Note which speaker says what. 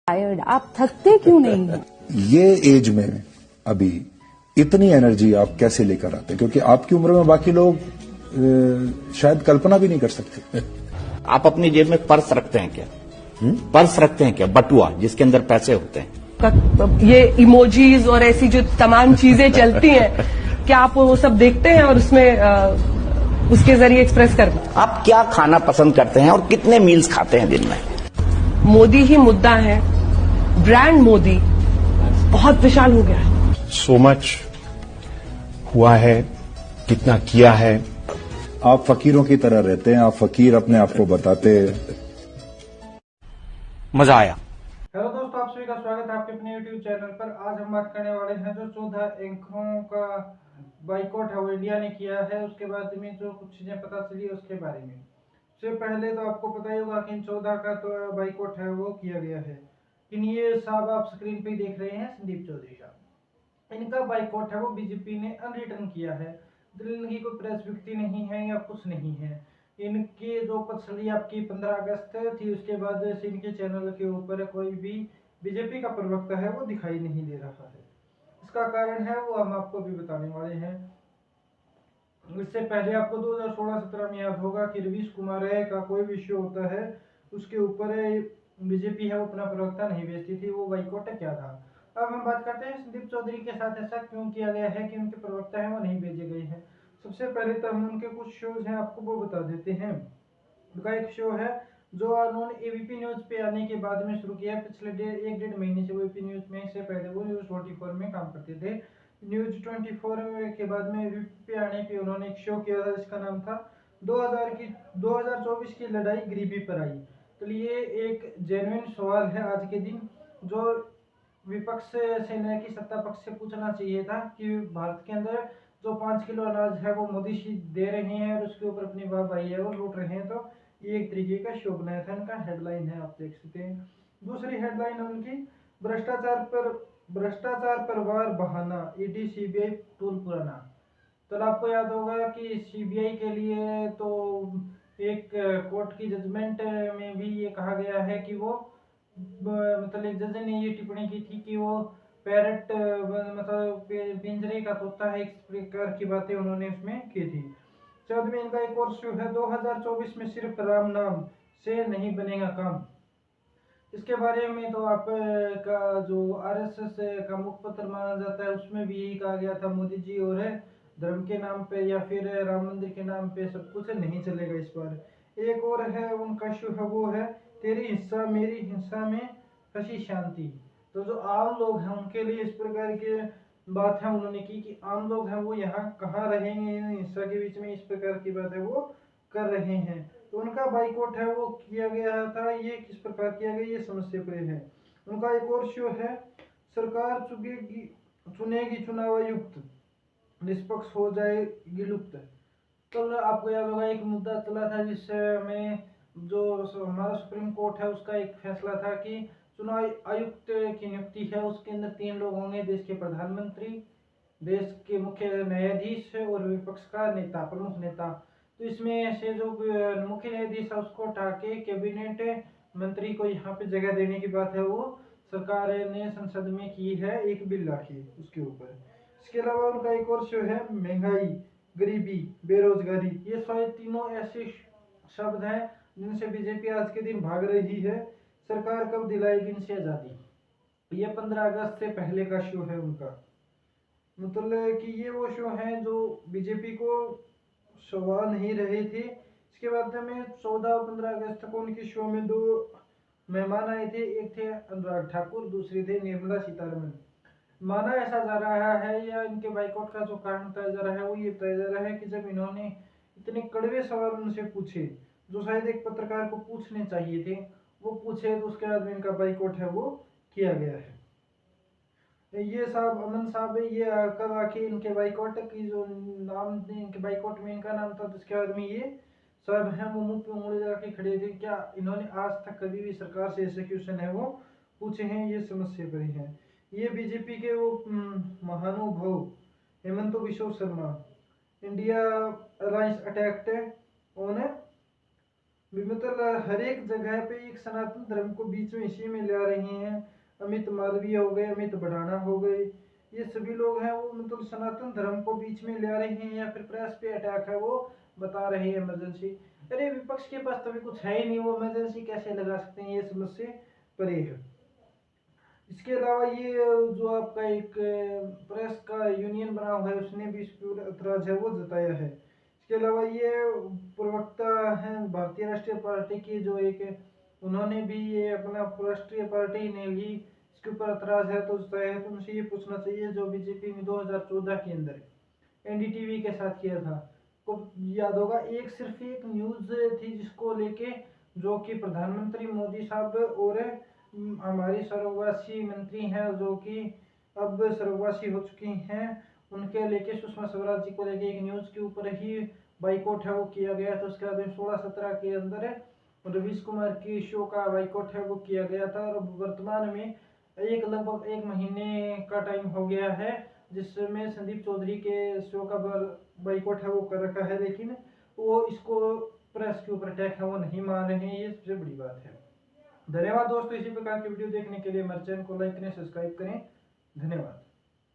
Speaker 1: Tired, आप थकते क्यों नहीं हैं?
Speaker 2: ये एज में अभी इतनी एनर्जी आप कैसे लेकर आते हैं? क्योंकि आपकी उम्र में बाकी लोग शायद कल्पना भी नहीं कर सकते।
Speaker 3: आप अपनी जेब में पर्स रखते हैं क्या? पर्स रखते हैं क्या? बटुआ जिसके अंदर पैसे होते हैं।
Speaker 4: ये इमोजीज और ऐसी जो तमाम चीजें चलती हैं, क्या आप वो सब देखते हैं और उसमें उसके जरिए एक्सप्रेस करते हैं?
Speaker 3: आप क्या खाना पसंद करते हैं और कितने मील्स खाते हैं दिन में?
Speaker 4: मोदी ही मुद्दा है। ब्रांड मोदी बहुत विशाल हो गया है।
Speaker 5: सो मच हुआ है, कितना किया है।
Speaker 2: आप फकीरों की तरह रहते हैं, आप फकीर अपने आप को बताते।
Speaker 3: मजा आया।
Speaker 6: हेलो दोस्तों, आप सभी का स्वागत है आपके अपने YouTube चैनल पर। आज हम बात करने वाले हैं जो 14 एंकरों का बाइकआउट है वो इंडिया ने किया है, उसके बाद में जो कुछ चीजें पता चली उसके बारे में। सबसे पहले तो आपको पता ही होगा कि इन 14 का तो बाइकआउट है वो किया गया है। इन ये साहब आप स्क्रीन पे देख रहे हैं, संदीप चौधरी साहब, इनका बाइकआउट है वो बीजेपी ने अनरिटर्न किया है। इनकी कोई प्रेस विज्ञप्ति नहीं है या कुछ नहीं है। इनके जो पछली आपकी 15 अगस्त थी उसके बाद से इनके चैनल के ऊपर कोई भी बीजेपी का प्रवक्ता है वो दिखाई नहीं दे रहा है। इसका कारण है वो हम आपको भी बताने वाले हैं। इससे पहले आपको 2016-17 में याद होगा कि रवीश कुमार का कोई विषय होता है उसके ऊपर बीजेपी है वो अपना प्रवक्ता नहीं भेजती थी, वो बाइकआउट क्या था। अब हम बात करते हैं संदीप चौधरी के साथ ऐसा क्यों किया गया है कि उनके प्रवक्ता है वो नहीं भेजे गए हैं। सबसे पहले तो हम उनके कुछ शोज हैं आपको वो बता देते हैं। उनका एक शो है जो उन्होंने एबीपी न्यूज पे आने के बाद में शुरू किया। पिछले एक डेढ़ महीने से वो एबीपी न्यूज में से पहले वो न्यूज 44 में काम करते थे। न्यूज 24 के बाद में एबीपी पे आने पे उन्होंने एक शो किया था जिसका नाम था 2024 की लड़ाई गरीबी पर आई। तो ये एक जेन्युइन सवाल है आज के दिन जो विपक्ष से न कि सत्ता पक्ष से पूछना चाहिए था कि भारत के अंदर जो 5 किलो अनाज है वो मोदी जी दे रहे हैं और उसके ऊपर अपनी वाहवाही है वो लूट रहे हैं। तो ये एक तरीके का शो बनाया था, इनका हेडलाइन है, आप देख सकते हैं। दूसरी हेडलाइन है उनकी भ्रष्टाचार पर वार बहाना, ईडी सीबीआई टूल पुराना। तो आपको याद होगा कि सीबीआई के लिए तो एक कोर्ट की जजमेंट में भी ये कहा गया है कि वो मतलब एक जज ने ये टिप्पणी की थी कि वो पैरट मतलब पिंजरे का तोता है, इस प्रकार की बातें उन्होंने उसमें की थी। 14 में इनका एक और शो है 2024 में सिर्फ राम नाम से नहीं बनेगा काम। इसके बारे में तो आप का जो आरएसएस का मुखपत्र माना जाता है उसमें भी यही कहा गया था, मोदी जी और धर्म के नाम पे या फिर राम मंदिर के नाम पे सब कुछ नहीं चलेगा इस बार। एक और है उनका शो है वो है तेरी हिस्सा मेरी हिंसा में फंसी शांति। तो जो आम लोग हैं उनके लिए इस प्रकार के बात है उन्होंने की कि आम लोग हैं वो यहाँ कहाँ रहेंगे इन हिस्सा के बीच में, इस प्रकार की बात है वो कर रहे हैं। तो उनका बाइकआउट है वो किया गया था। ये किस प्रकार किया गया ये समस्या पे है। उनका एक और शो है सरकार चुनेगी चुनाव आयुक्त, निष्पक्ष हो जाएगी लुप्त। तो आपको याद होगा एक मुद्दा चला था जिसमें जो हमारा सुप्रीम कोर्ट है उसका एक फैसला था कि चुनाव आयुक्त की नियुक्ति है उसके अंदर 3 लोग होंगे, देश के प्रधानमंत्री, देश के मुख्य न्यायाधीश और विपक्ष का नेता, प्रमुख नेता। तो इसमें से जो मुख्य न्यायाधीश है उसको हटा के कैबिनेट मंत्री को यहाँ पे जगह देने की बात है वो सरकार ने संसद में की है, एक बिल लाके उसके ऊपर। इसके अलावा उनका एक और शो है महंगाई, गरीबी, बेरोजगारी। ये सारे तीनों ऐसे शब्द हैं जिनसे बीजेपी आज के दिन भाग रही है। सरकार कब दिलाएगी इनसे आजादी। ये 15 अगस्त से पहले का शो है उनका। मतलब कि ये वो शो है जो बीजेपी को शोभा नहीं रहे थे। इसके बाद में 14-15 अगस्त को उनके शो में 2 मेहमान आए थे, एक थे अनुराग ठाकुर, दूसरे थे निर्मला सीतारमण। माना ऐसा जा रहा है या इनके बाइकआउट का जो कारण बताया जा रहा है वो ये बताया जा रहा है कि जब इन्होंने इतने कड़वे सवाल उनसे पूछे जो शायद एक पत्रकार को पूछने चाहिए थे वो पूछे, तो उसके बाद में इनका बाइकआउट है वो किया गया है। ये साहब अमन साहब ये कल आके इनके बाइकआउट की जो नाम इनके बाइकआउट में इनका नाम था, जिसके बाद में ये सब हैं वो मुंह पे उंगली लगा के खड़े थे। क्या इन्होंने आज तक कभी भी सरकार से ऐसे क्वेश्चन है वो पूछे हैं, ये समस्या पर हैं। ये बीजेपी के वो महानुभाव Hemant Biswa Sharma, India alliance attacked on, मतलब हर एक जगह पे एक सनातन धर्म को बीच में इसी में ला रहे हैं। अमित मालवीय हो गए, अमित भड़ाना हो गए, ये सभी लोग हैं वो मतलब सनातन धर्म को बीच में ले आ रहे हैं या फिर प्रेस पे अटैक है वो बता रहे हैं इमरजेंसी। अरे विपक्ष के पास तो अभी कुछ है ही नहीं, वो इमरजेंसी कैसे लगा सकते हैं, ये समझ से परे है। इसके अलावा ये जो आपका एक प्रेस का यूनियन बना हुआ है उसने भी इस पर एतराज है वो जताया है। इसके अलावा ये प्रवक्ता हैं भारतीय राष्ट्रीय पार्टी की जो एक, उन्होंने भी ये अपना राष्ट्रीय पार्टी ने भी इसके ऊपर एतराज है तो जताया है। तो उनसे ये पूछना चाहिए जो बीजेपी ने 2014 के अंदर एनडीटीवी के साथ किया था, को याद होगा, एक सिर्फ एक न्यूज थी जिसको लेके, जो कि प्रधानमंत्री मोदी साहब और हमारी स्वर्गवासी मंत्री हैं जो कि अब स्वर्गवासी हो चुकी हैं, उनके लेके सुषमा स्वराज जी को लेके एक न्यूज के ऊपर ही बाइकआउट है वो किया गया था। उसके बाद 16-17 के अंदर रवीश कुमार की शो का बाइकआउट है वो किया गया था। और वर्तमान में लगभग 1 महीने का टाइम हो गया है जिसमें संदीप चौधरी के शो का बाइकआउट है वो कर रखा है, लेकिन वो इसको प्रेस के ऊपर अटैक है वो नहीं मान रहे हैं, ये सबसे बड़ी बात है। धन्यवाद दोस्तों, इसी प्रकार की वीडियो देखने के लिए हमारे चैनल को लाइक करें, सब्सक्राइब करें। धन्यवाद।